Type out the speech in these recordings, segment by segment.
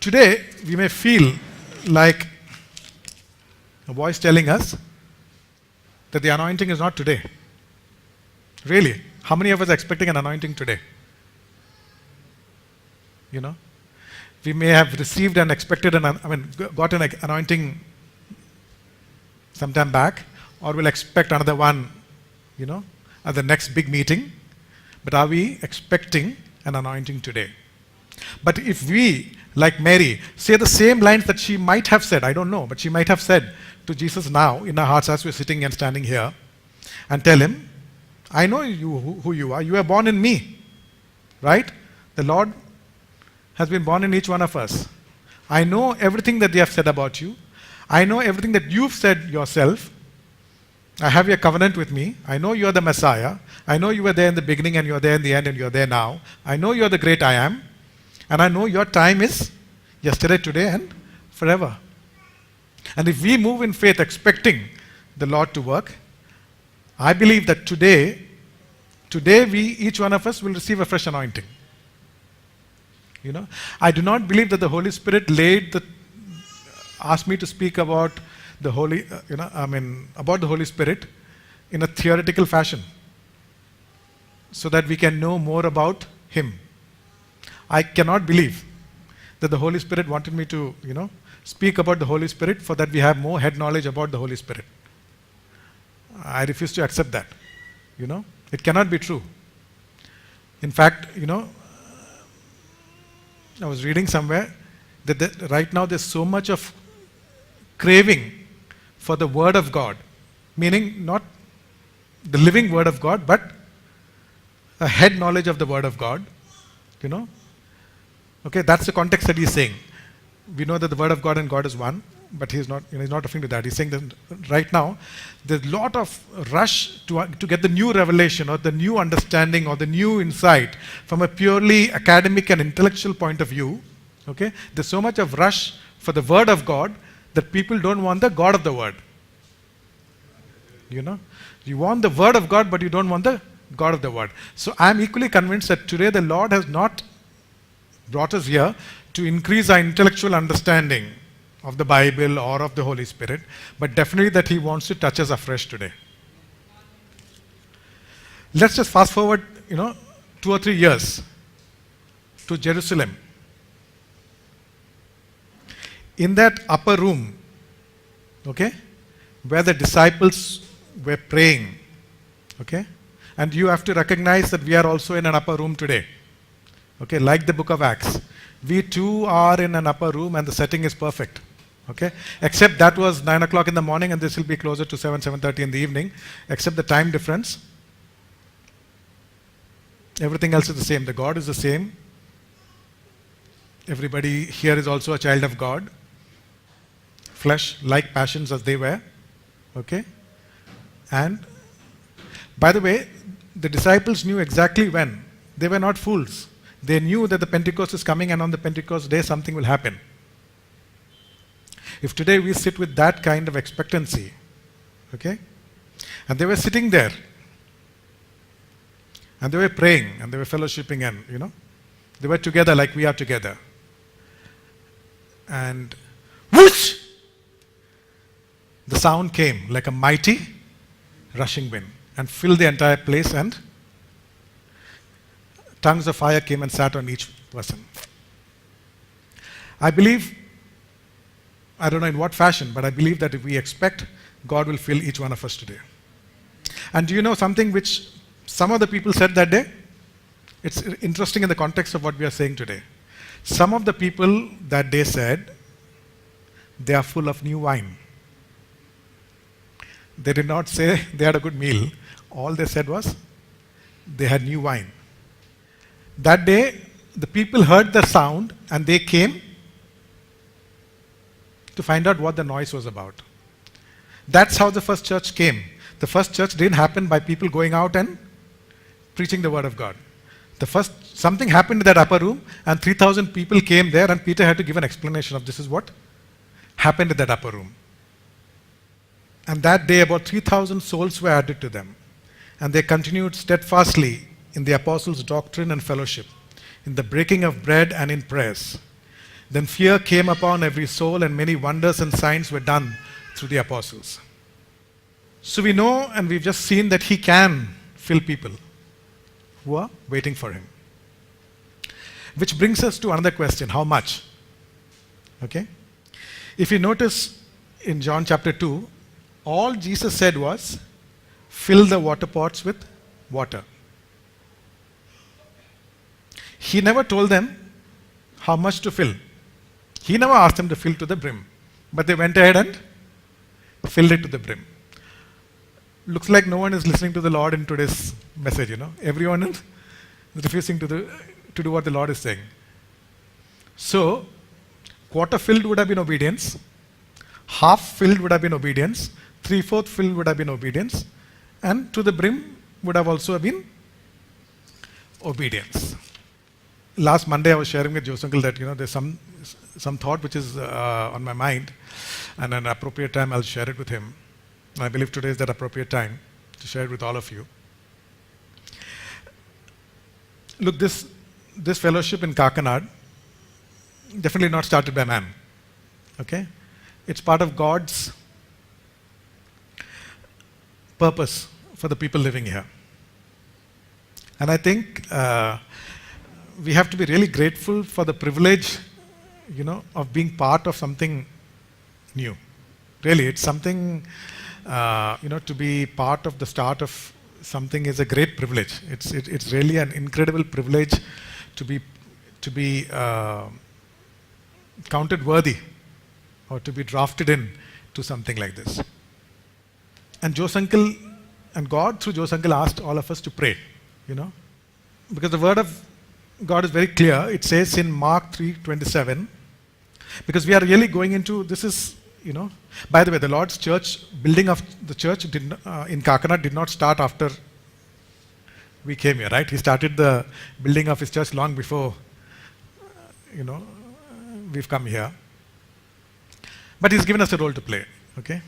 Today, we may feel like a voice telling us that the anointing is not today. Really, how many of us are expecting an anointing today? You know, we may have received and expected got an anointing sometime back, or will expect another one, at the next big meeting. But are we expecting an anointing today? But if we, like Mary, say the same lines that she might have said, I don't know, but she might have said to Jesus now in our hearts as we're sitting and standing here, and tell him, I know who you are. You are born in me, right? The Lord has been born in each one of us. I know everything that they have said about you. I know everything that you've said yourself. I have your covenant with me. I know you are the Messiah. I know you were there in the beginning and you're there in the end and you're there now. I know you're the great I am. And I know your time is yesterday, today, and forever. And if we move in faith expecting the Lord to work, I believe that today each one of us will receive a fresh anointing. I do not believe that the Holy Spirit asked me to speak about the about the Holy Spirit in a theoretical fashion so that we can know more about Him. I cannot believe that the Holy Spirit wanted me to, speak about the Holy Spirit for that we have more head knowledge about the Holy Spirit. I refuse to accept that. It cannot be true. In fact, I was reading somewhere that right now there's so much of craving for the Word of God, meaning not the living Word of God, but a head knowledge of the Word of God. Okay, that's the context that he's saying. We know that the Word of God and God is one, but he's not referring to that. He's saying that right now there's a lot of rush to get the new revelation or the new understanding or the new insight from a purely academic and intellectual point of view. Okay, there's so much of rush for the Word of God that people don't want the God of the Word. You want the Word of God, but you don't want the God of the Word. So I'm equally convinced that today the Lord has not brought us here to increase our intellectual understanding of the Bible or of the Holy Spirit, but definitely that He wants to touch us afresh today. Let's just fast forward, 2 or 3 years to Jerusalem. In that upper room, okay, where the disciples were praying, okay, and you have to recognize that we are also in an upper room today, okay, like the book of Acts. We too are in an upper room and the setting is perfect, okay, except that was 9 o'clock in the morning and this will be closer to 7:30 in the evening, except the time difference. Everything else is the same. The God is the same. Everybody here is also a child of God. Flesh-like passions as they were. Okay? And by the way, the disciples knew exactly when. They were not fools. They knew that the Pentecost is coming and on the Pentecost day something will happen. If today we sit with that kind of expectancy, okay? And they were sitting there. And they were praying and they were fellowshipping and, they were together like we are together. And whoosh! The sound came like a mighty rushing wind and filled the entire place, and tongues of fire came and sat on each person. I believe, I don't know in what fashion, but I believe that if we expect, God will fill each one of us today. And do you know something which some of the people said that day? It's interesting in the context of what we are saying today. Some of the people that day said, they are full of new wine. They did not say they had a good meal. All they said was, they had new wine. That day, the people heard the sound and they came to find out what the noise was about. That's how the first church came. The first church didn't happen by people going out and preaching the Word of God. Something happened in that upper room and 3,000 people came there and Peter had to give an explanation of this is what happened in that upper room. And that day about 3,000 souls were added to them. And they continued steadfastly in the apostles' doctrine and fellowship, in the breaking of bread and in prayers. Then fear came upon every soul, and many wonders and signs were done through the apostles. So we know, and we've just seen, that he can fill people who are waiting for him. Which brings us to another question: how much? Okay? If you notice in John chapter 2, all Jesus said was, fill the water pots with water. He never told them how much to fill. He never asked them to fill to the brim. But they went ahead and filled it to the brim. Looks like no one is listening to the Lord in today's message, Everyone is refusing to do what the Lord is saying. So, quarter filled would have been obedience. Half filled would have been obedience. 3/4 filled would have been obedience. And to the brim would have also been obedience. Last Monday I was sharing with Jose Uncle that there's some thought which is on my mind, and at an appropriate time I'll share it with him. I believe today is that appropriate time to share it with all of you. Look, this fellowship in Kakanad definitely not started by man. Okay? It's part of God's purpose for the people living here. And I think we have to be really grateful for the privilege, of being part of something new. Really, it's something, to be part of the start of something is a great privilege. It's really an incredible privilege to be counted worthy or to be drafted in to something like this. And Jose Uncle and God through Jose Uncle asked all of us to pray, because the word of God is very clear. It says in Mark 3:27, because we are really going into, this is, by the way, the Lord's church, building of the church in Kakanad did not start after we came here, right? He started the building of his church long before, we've come here. But he's given us a role to play, okay?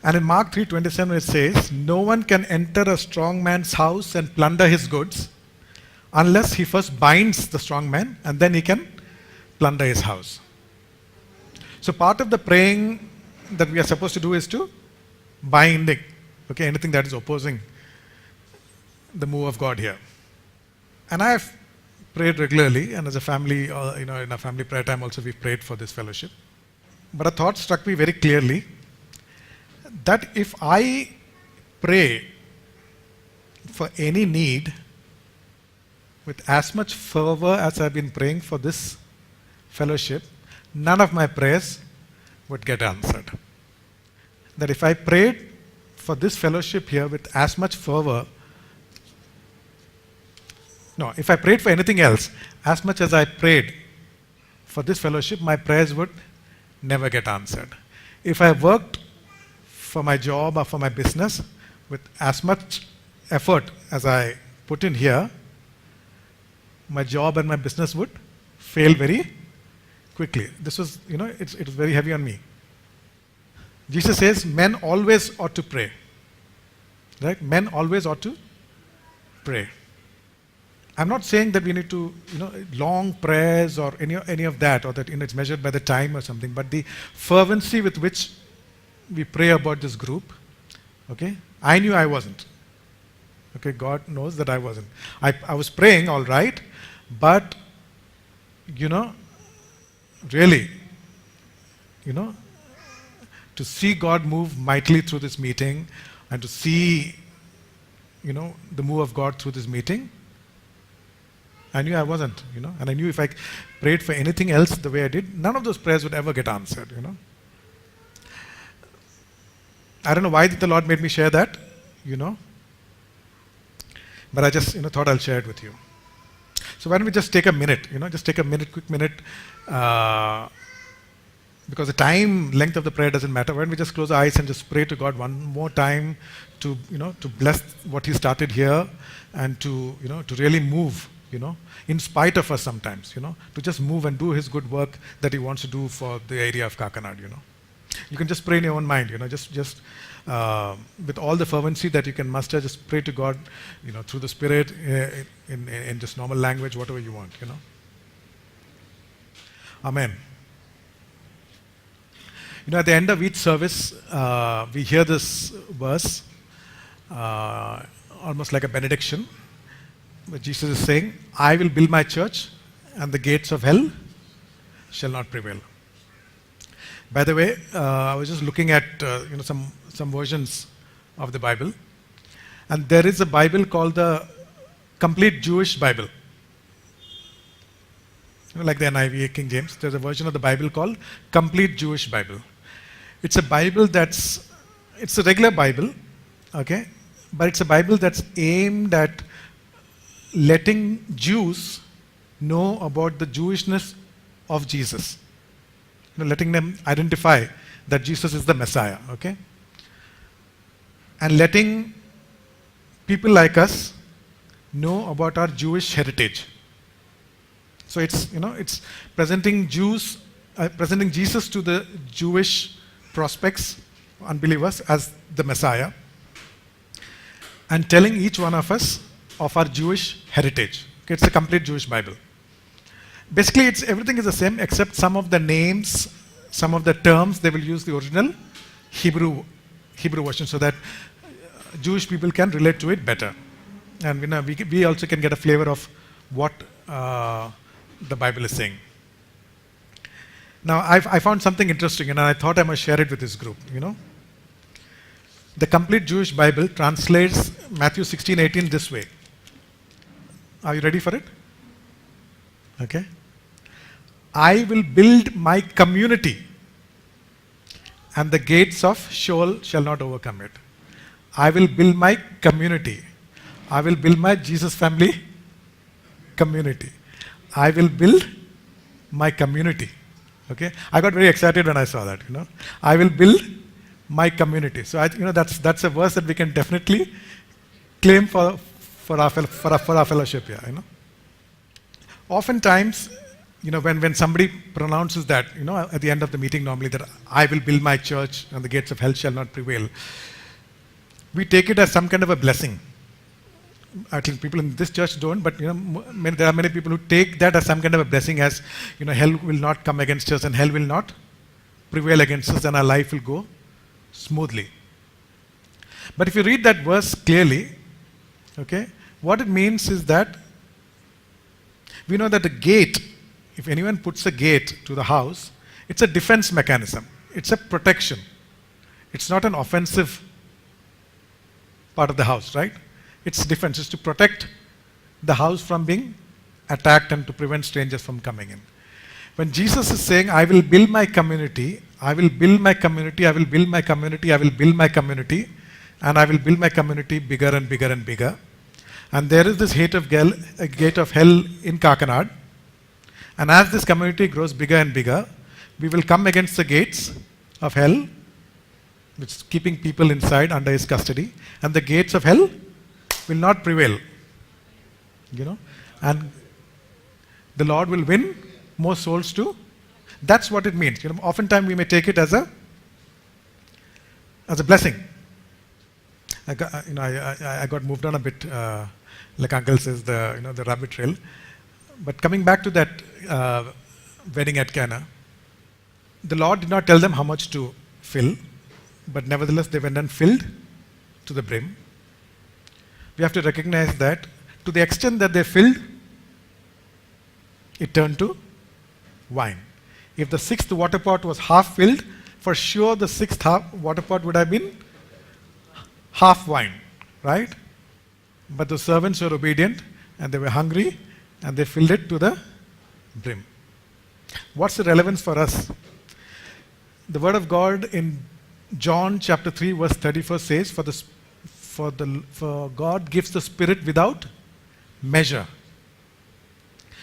And in Mark 3:27 it says, no one can enter a strong man's house and plunder his goods unless he first binds the strong man, and then he can plunder his house. So part of the praying that we are supposed to do is to bind anything that is opposing the move of God here. And I have prayed regularly, and as a family, in a family prayer time also we've prayed for this fellowship. But a thought struck me very clearly that if I pray for any need with as much fervor as I've been praying for this fellowship, none of my prayers would get answered. That if I prayed for this fellowship here with as much fervor, if I prayed for anything else, as much as I prayed for this fellowship, my prayers would never get answered. If I worked for my job or for my business with as much effort as I put in here, my job and my business would fail very quickly. This was, it was very heavy on me. Jesus says men always ought to pray. Right? Men always ought to pray. I'm not saying that we need to, long prayers or any of that, or that it's measured by the time or something, but the fervency with which we pray about this group, okay? I knew I wasn't. Okay, God knows that I wasn't. I was praying all right, but, really, to see God move mightily through this meeting and to see, the move of God through this meeting, I knew I wasn't, and I knew if I prayed for anything else the way I did, none of those prayers would ever get answered, I don't know why the Lord made me share that, but I just, thought I'll share it with you. So why don't we just take a minute, quick minute, because the time length of the prayer doesn't matter. Why don't we just close our eyes and just pray to God one more time to, to bless what He started here and to, to really move, in spite of us sometimes, to just move and do His good work that He wants to do for the area of Kakanad, You can just pray in your own mind, just with all the fervency that you can muster, just pray to God, through the Spirit, in just normal language, whatever you want, Amen. At the end of each service, we hear this verse, almost like a benediction, where Jesus is saying, I will build my church and the gates of hell shall not prevail. By the way, I was just looking at some versions of the Bible, and there is a Bible called the Complete Jewish Bible. Like the NIV, King James, there's a version of the Bible called Complete Jewish Bible. It's a Bible it's a regular Bible, okay? But it's a Bible that's aimed at letting Jews know about the Jewishness of Jesus. Letting them identify that Jesus is the Messiah, okay? And letting people like us know about our Jewish heritage. So it's presenting presenting Jesus to the Jewish prospects, unbelievers, as the Messiah, and telling each one of us of our Jewish heritage. Okay, it's a complete Jewish Bible. Basically, everything is the same except some of the names, some of the terms, they will use the original Hebrew version so that Jewish people can relate to it better. And we also can get a flavor of what the Bible is saying. Now, I found something interesting, and I thought I must share it with this group. The Complete Jewish Bible translates Matthew 16:18 this way. Are you ready for it? Okay. I will build my community, and the gates of Sheol shall not overcome it. I will build my community. I will build my Jesus family community. I will build my community. Okay, I got very excited when I saw that. I will build my community. So that's a verse that we can definitely claim for our fellowship here. Oftentimes, when somebody pronounces that, at the end of the meeting normally, that I will build my church and the gates of hell shall not prevail, we take it as some kind of a blessing. I think people in this church don't, but there are many people who take that as some kind of a blessing, as hell will not come against us and hell will not prevail against us and our life will go smoothly. But if you read that verse clearly, okay, what it means is that we know that the gate, if anyone puts a gate to the house, it's a defense mechanism. It's a protection. It's not an offensive part of the house, right? Its defense is to protect the house from being attacked and to prevent strangers from coming in. When Jesus is saying, I will build my community, I will build my community, I will build my community, I will build my community, and I will build my community bigger and bigger and bigger. And there is this gate of hell in Kakinad. And as this community grows bigger and bigger, we will come against the gates of hell, which is keeping people inside under his custody. And the gates of hell will not prevail. And the Lord will win more souls too. That's what it means. Oftentimes we may take it as a blessing. I got moved on a bit, like Uncle says, the rabbit trail. But coming back to that wedding at Cana, the Lord did not tell them how much to fill, but nevertheless they went and filled to the brim. We have to recognize that to the extent that they filled, it turned to wine. If the sixth water pot was half filled, for sure the sixth water pot would have been half wine, right? But the servants were obedient and they were hungry and they filled it to the brim. What's the relevance for us? The word of God in John chapter 3 verse 34 says, for God gives the Spirit without measure.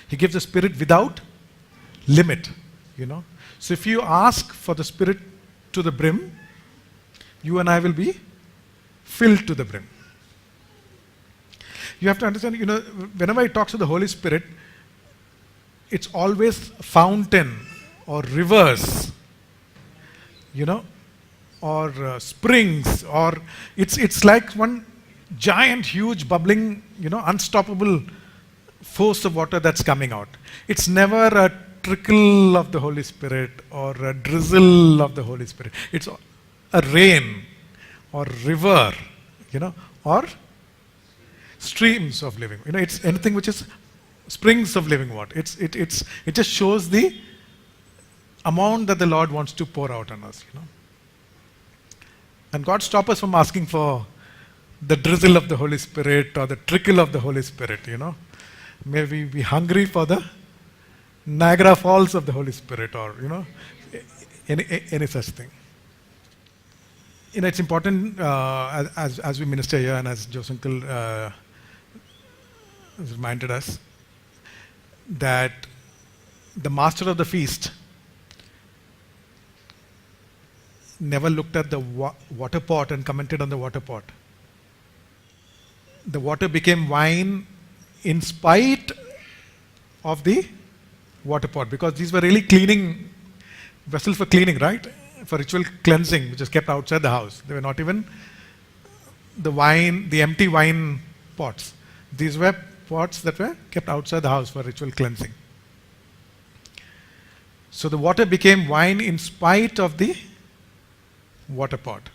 He gives the Spirit without limit. So if you ask for the Spirit to the brim, you and I will be filled to the brim. You have to understand, whenever it talks of the Holy Spirit, it's always fountain or rivers, or springs, or it's like one giant, huge, bubbling, unstoppable force of water that's coming out. It's never a trickle of the Holy Spirit or a drizzle of the Holy Spirit. It's a rain or river, or streams of living. It's anything which is springs of living water. It just shows the amount that the Lord wants to pour out on us. And God stops us from asking for the drizzle of the Holy Spirit or the trickle of the Holy Spirit. May we be hungry for the Niagara Falls of the Holy Spirit, or any such thing. It's important as we minister here, and as Joseph Uncle has reminded us, that the master of the feast never looked at the water pot and commented on the water pot. The water became wine in spite of the water pot, because these were really cleaning vessels for cleaning, right? For ritual cleansing, which is kept outside the house. They were not even the empty wine pots. These were pots that were kept outside the house for ritual cleansing. So the water became wine in spite of the water pot.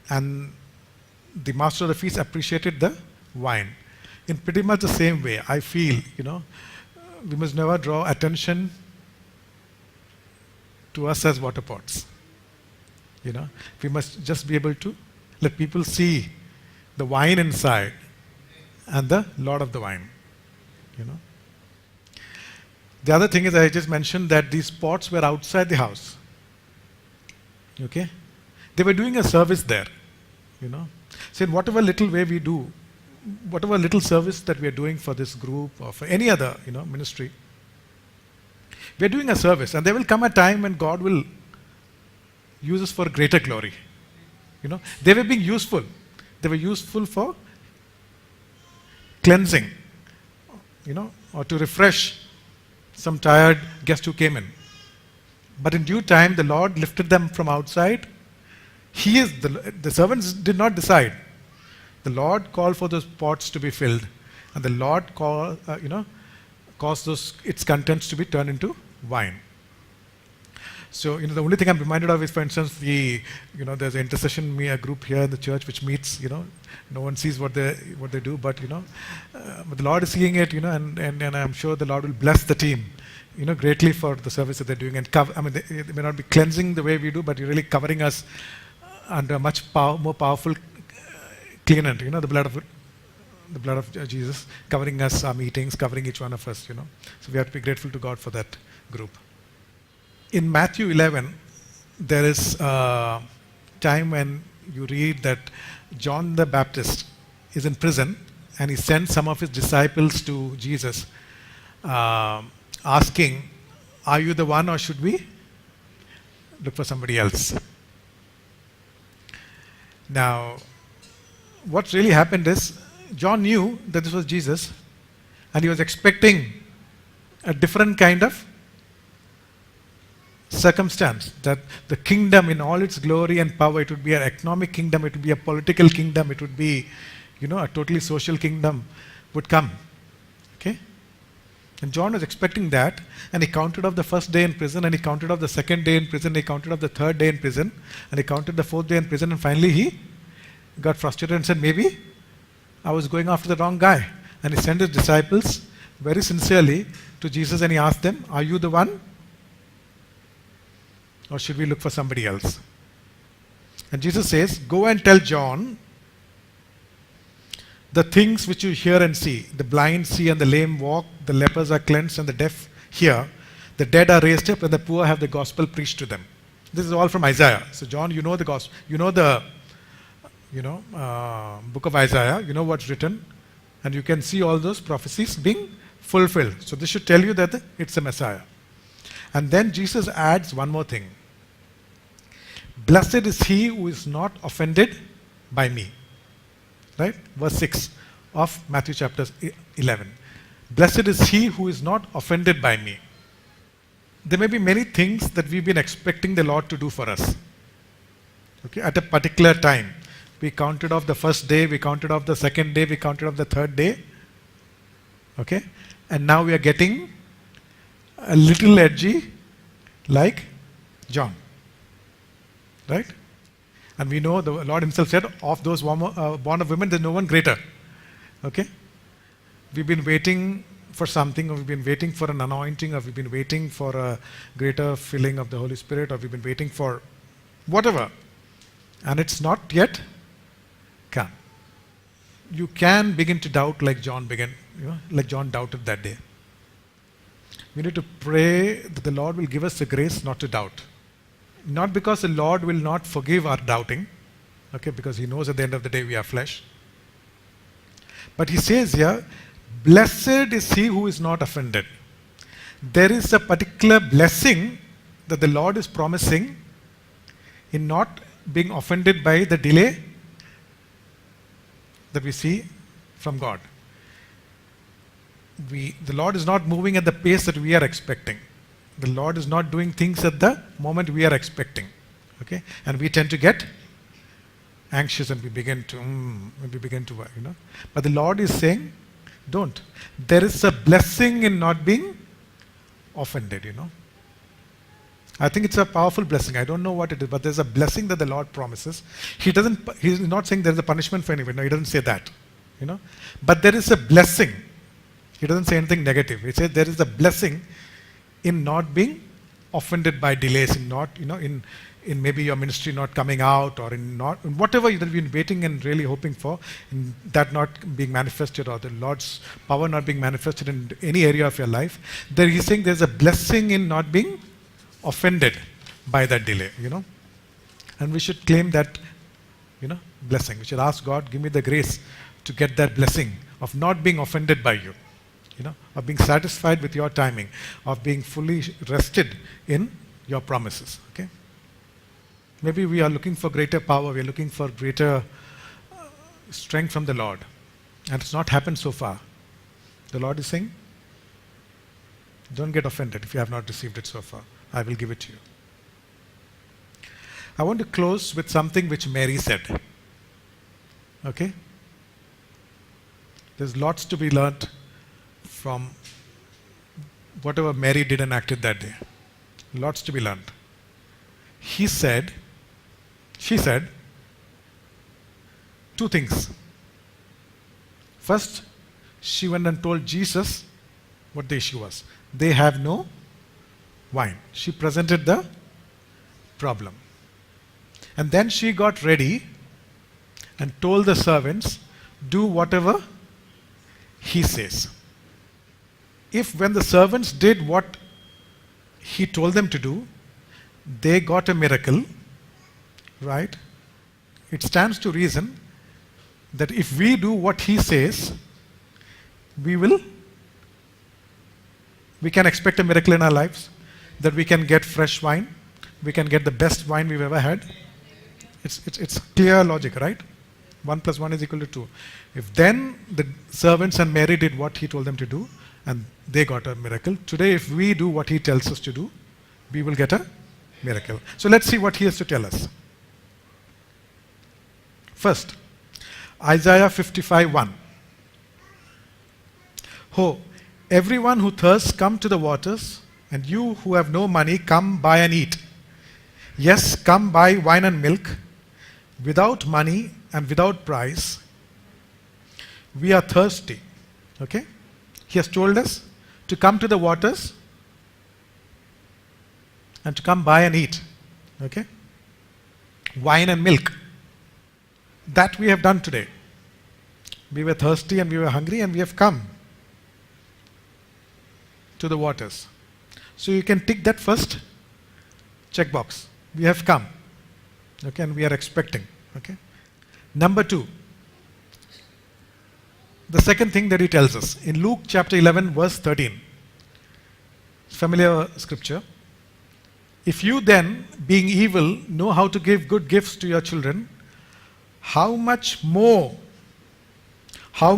And the master of the feast appreciated the wine. In pretty much the same way, I feel, we must never draw attention to us as water pots. We must just be able to let people see the wine inside and the Lord of the wine. The other thing is, I just mentioned that these pots were outside the house. Okay? They were doing a service there. So in whatever little way we do, whatever little service that we are doing for this group or for any other ministry, we are doing a service, and there will come a time when God will use us for greater glory. They were being useful. They were useful for cleansing, or to refresh some tired guest who came in. But in due time, the Lord lifted them from outside. The servants did not decide. The Lord called for those pots to be filled, and the Lord caused its contents to be turned into wine. So, the only thing I'm reminded of is, for instance, there's an intercession group here in the church which meets. No one sees what they do, but but the Lord is seeing it. And I'm sure the Lord will bless the team, greatly for the service that they're doing. And they may not be cleansing the way we do, but you're really covering us under much more powerful cleanant. The blood of Jesus covering us, our meetings, covering each one of us. So we have to be grateful to God for that group. In Matthew 11, there is a time when you read that John the Baptist is in prison, and he sends some of his disciples to Jesus, asking, "Are you the one, or should we look for somebody else?" Now, what really happened is, John knew that this was Jesus, and he was expecting a different kind of circumstance, that the kingdom in all its glory and power, it would be an economic kingdom, it would be a political kingdom, it would be, a totally social kingdom would come. Okay? And John was expecting that, and he counted off the first day in prison, and he counted off the second day in prison, he counted off the third day in prison, and he counted the fourth day in prison, and finally he got frustrated and said, maybe I was going after the wrong guy. And he sent his disciples very sincerely to Jesus, and he asked them, "Are you the one? Or should we look for somebody else?" And Jesus says, "Go and tell John the things which you hear and see. The blind see and the lame walk, the lepers are cleansed and the deaf hear, the dead are raised up and the poor have the gospel preached to them." This is all from Isaiah. So John, you know the gospel, the book of Isaiah, you know what's written, and you can see all those prophecies being fulfilled. So this should tell you that it's the Messiah. And then Jesus adds one more thing. "Blessed is he who is not offended by me." Right? Verse 6 of Matthew chapter 11. "Blessed is he who is not offended by me." There may be many things that we've been expecting the Lord to do for us. Okay? At a particular time. We counted off the first day, we counted off the second day, we counted off the third day. Okay? and now we are getting a little edgy like John. Right? And we know the Lord himself said, of those born of women, there's no one greater. Okay? We've been waiting for something, or we've been waiting for an anointing, or we've been waiting for a greater filling of the Holy Spirit, or we've been waiting for whatever. And it's not yet come. You can begin to doubt like John began, like John doubted that day. We need to pray that the Lord will give us the grace not to doubt. Not because the Lord will not forgive our doubting, okay, because he knows at the end of the day we are flesh. But he says here, blessed is he who is not offended. There is a particular blessing that the Lord is promising in not being offended by the delay that we see from God. The Lord is not moving at the pace that we are expecting. The Lord is not doing things at the moment we are expecting. Okay? And we tend to get anxious and we begin to work, But the Lord is saying, don't. There is a blessing in not being offended, I think it's a powerful blessing. I don't know what it is, but there's a blessing that the Lord promises. He's not saying there's a punishment for anyone. No, he doesn't say that. But there is a blessing. He doesn't say anything negative. He says there is a blessing in not being offended by delays, in not, in maybe your ministry not coming out, or in whatever you've been waiting and really hoping for, in that not being manifested, or the Lord's power not being manifested in any area of your life. There he's saying there's a blessing in not being offended by that delay, And we should claim that, blessing. We should ask God, give me the grace to get that blessing of not being offended by you. Of being satisfied with your timing, of being fully rested in your promises. Okay? Maybe we are looking for greater power, we are looking for greater strength from the Lord, and it's not happened so far. The Lord is saying, don't get offended if you have not received it so far. I will give it to you. I want to close with something which Mary said. Okay? There's lots to be learnt from whatever Mary did and acted that day. Lots to be learned. She said two things. First, she went and told Jesus what the issue was. They have no wine. She presented the problem. And then she got ready and told the servants, do whatever he says. If when the servants did what he told them to do, they got a miracle, right? It stands to reason that if we do what he says, we can expect a miracle in our lives, that we can get fresh wine, we can get the best wine we've ever had. It's clear logic, right? 1 + 1 = 2. If then the servants and Mary did what he told them to do, and they got a miracle. Today, if we do what he tells us to do, we will get a miracle. So let's see what he has to tell us. First, Isaiah 55:1. Ho, everyone who thirsts, come to the waters, and you who have no money, come buy and eat. Yes, come buy wine and milk, without money and without price. We are thirsty. Okay? He has told us to come to the waters and to come buy and eat. Okay? Wine and milk. That we have done today. We were thirsty and we were hungry and we have come to the waters. So you can tick that first checkbox. We have come. Okay, and we are expecting. Okay. Number 2. The second thing that he tells us in Luke chapter 11 verse 13. Familiar scripture. If you then, being evil, know how to give good gifts to your children, how much more will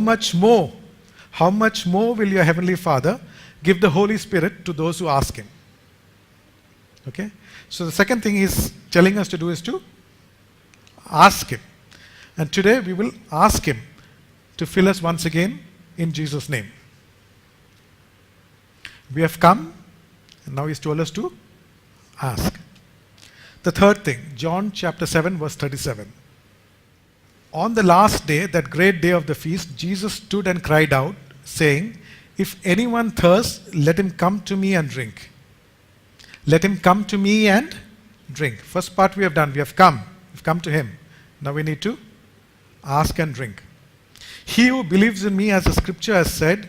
your heavenly Father give the Holy Spirit to those who ask him? Okay? So the second thing he's telling us to do is to ask him. And today we will ask him to fill us once again in Jesus' name. We have come, and now He's told us to ask. The third thing, John chapter 7, verse 37. On the last day, that great day of the feast, Jesus stood and cried out, saying, "If anyone thirsts, let him come to me and drink." Let him come to me and drink. First part we have done, we have come. We've come to Him. Now we need to ask and drink. He who believes in me, as the scripture has said,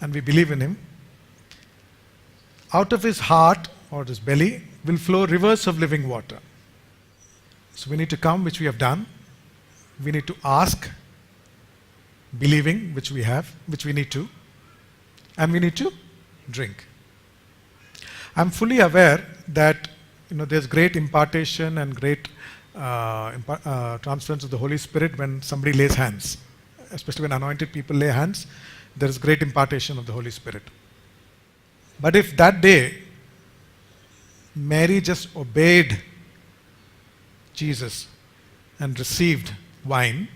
and we believe in Him, out of his heart or his belly will flow rivers of living water. So we need to come, which we have done. We need to ask, believing, which we have, which we need to, and we need to drink. I'm fully aware that there's great impartation and great transference of the Holy Spirit when somebody lays hands, especially when anointed people lay hands. There is great impartation of the Holy Spirit. But if that day Mary just obeyed Jesus and received wine,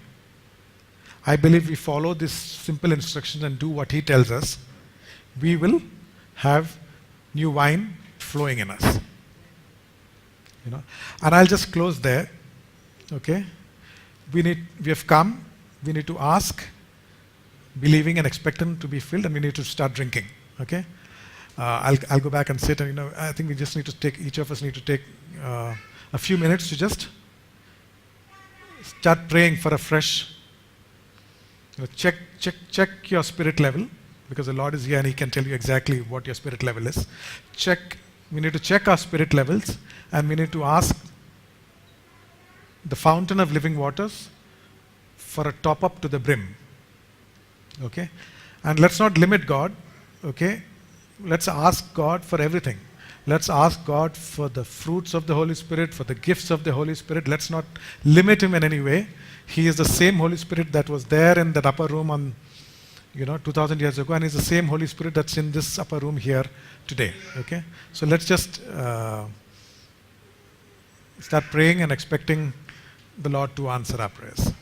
I believe we follow this simple instruction and do what He tells us, we will have new wine flowing in us. And I'll just close there. Okay? We have come, we need to ask, believing and expecting to be filled, and we need to start drinking. Okay? I'll go back and sit, and I think we just need to take, each of us need to take a few minutes to just start praying for a fresh, check your spirit level, because the Lord is here and He can tell you exactly what your spirit level is. We need to check our spirit levels, and we need to ask the fountain of living waters for a top up to the brim. Okay? And let's not limit God. Okay? Let's ask God for everything. Let's ask God for the fruits of the Holy Spirit, for the gifts of the Holy Spirit. Let's not limit Him in any way. He is the same Holy Spirit that was there in that upper room on 2000 years ago, and He's the same Holy Spirit that's in this upper room here today. Okay? So let's just start praying and expecting the Lord to answer our prayers.